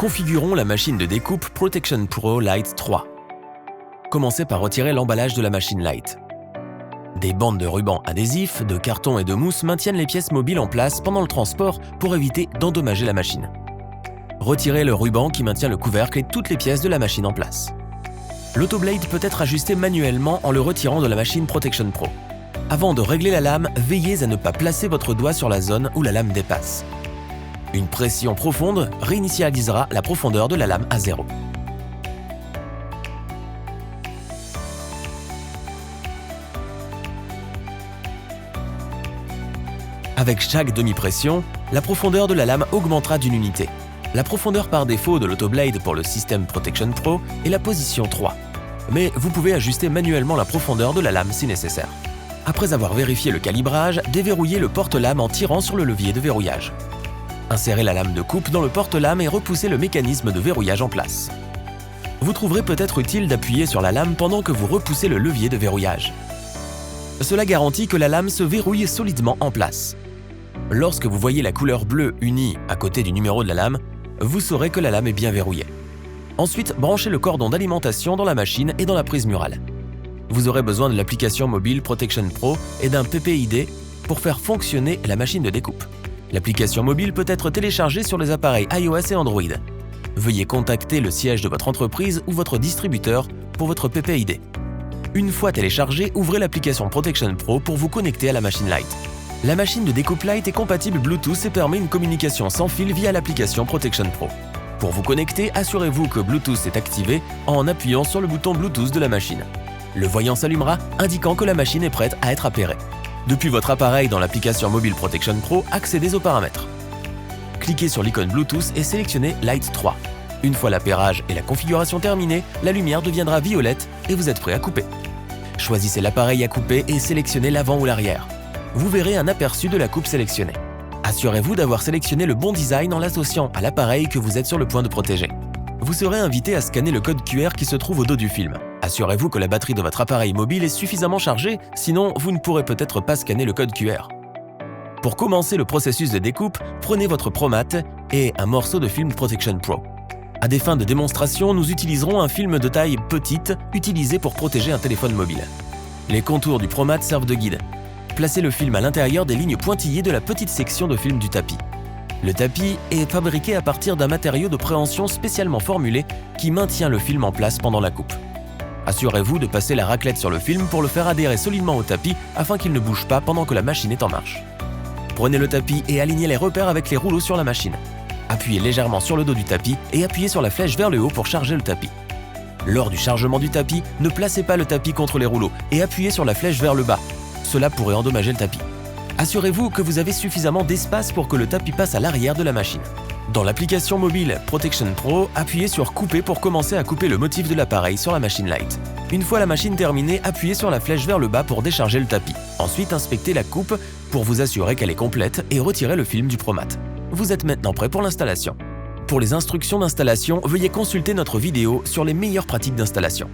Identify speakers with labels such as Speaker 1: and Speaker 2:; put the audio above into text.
Speaker 1: Configurons la machine de découpe Protection Pro Lite 3. Commencez par retirer l'emballage de la machine Lite. Des bandes de ruban adhésif, de carton et de mousse maintiennent les pièces mobiles en place pendant le transport pour éviter d'endommager la machine. Retirez le ruban qui maintient le couvercle et toutes les pièces de la machine en place. L'autoblade peut être ajusté manuellement en le retirant de la machine Protection Pro. Avant de régler la lame, veillez à ne pas placer votre doigt sur la zone où la lame dépasse. Une pression profonde réinitialisera la profondeur de la lame à 0. Avec chaque demi-pression, la profondeur de la lame augmentera d'une unité. La profondeur par défaut de l'autoblade pour le système Protection Pro est la position 3. Mais vous pouvez ajuster manuellement la profondeur de la lame si nécessaire. Après avoir vérifié le calibrage, déverrouillez le porte-lame en tirant sur le levier de verrouillage. Insérez la lame de coupe dans le porte-lame et repoussez le mécanisme de verrouillage en place. Vous trouverez peut-être utile d'appuyer sur la lame pendant que vous repoussez le levier de verrouillage. Cela garantit que la lame se verrouille solidement en place. Lorsque vous voyez la couleur bleue unie à côté du numéro de la lame, vous saurez que la lame est bien verrouillée. Ensuite, branchez le cordon d'alimentation dans la machine et dans la prise murale. Vous aurez besoin de l'application mobile Protection Pro et d'un PPID pour faire fonctionner la machine de découpe. L'application mobile peut être téléchargée sur les appareils iOS et Android. Veuillez contacter le siège de votre entreprise ou votre distributeur pour votre PPID. Une fois téléchargée, ouvrez l'application Protection Pro pour vous connecter à la machine Lite. La machine de découpe Lite est compatible Bluetooth et permet une communication sans fil via l'application Protection Pro. Pour vous connecter, assurez-vous que Bluetooth est activé en appuyant sur le bouton Bluetooth de la machine. Le voyant s'allumera, indiquant que la machine est prête à être appairée. Depuis votre appareil dans l'application mobile Protection Pro, accédez aux paramètres. Cliquez sur l'icône Bluetooth et sélectionnez Lite 3. Une fois l'appairage et la configuration terminée, la lumière deviendra violette et vous êtes prêt à couper. Choisissez l'appareil à couper et sélectionnez l'avant ou l'arrière. Vous verrez un aperçu de la coupe sélectionnée. Assurez-vous d'avoir sélectionné le bon design en l'associant à l'appareil que vous êtes sur le point de protéger. Vous serez invité à scanner le code QR qui se trouve au dos du film. Assurez-vous que la batterie de votre appareil mobile est suffisamment chargée, sinon vous ne pourrez peut-être pas scanner le code QR. Pour commencer le processus de découpe, prenez votre ProMat et un morceau de film Protection Pro. À des fins de démonstration, nous utiliserons un film de taille petite utilisé pour protéger un téléphone mobile. Les contours du ProMat servent de guide. Placez le film à l'intérieur des lignes pointillées de la petite section de film du tapis. Le tapis est fabriqué à partir d'un matériau de préhension spécialement formulé qui maintient le film en place pendant la coupe. Assurez-vous de passer la raclette sur le film pour le faire adhérer solidement au tapis afin qu'il ne bouge pas pendant que la machine est en marche. Prenez le tapis et alignez les repères avec les rouleaux sur la machine. Appuyez légèrement sur le dos du tapis et appuyez sur la flèche vers le haut pour charger le tapis. Lors du chargement du tapis, ne placez pas le tapis contre les rouleaux et appuyez sur la flèche vers le bas. Cela pourrait endommager le tapis. Assurez-vous que vous avez suffisamment d'espace pour que le tapis passe à l'arrière de la machine. Dans l'application mobile Protection Pro, appuyez sur Couper pour commencer à couper le motif de l'appareil sur la machine Lite. Une fois la machine terminée, appuyez sur la flèche vers le bas pour décharger le tapis. Ensuite, inspectez la coupe pour vous assurer qu'elle est complète et retirez le film du ProMat. Vous êtes maintenant prêt pour l'installation. Pour les instructions d'installation, veuillez consulter notre vidéo sur les meilleures pratiques d'installation.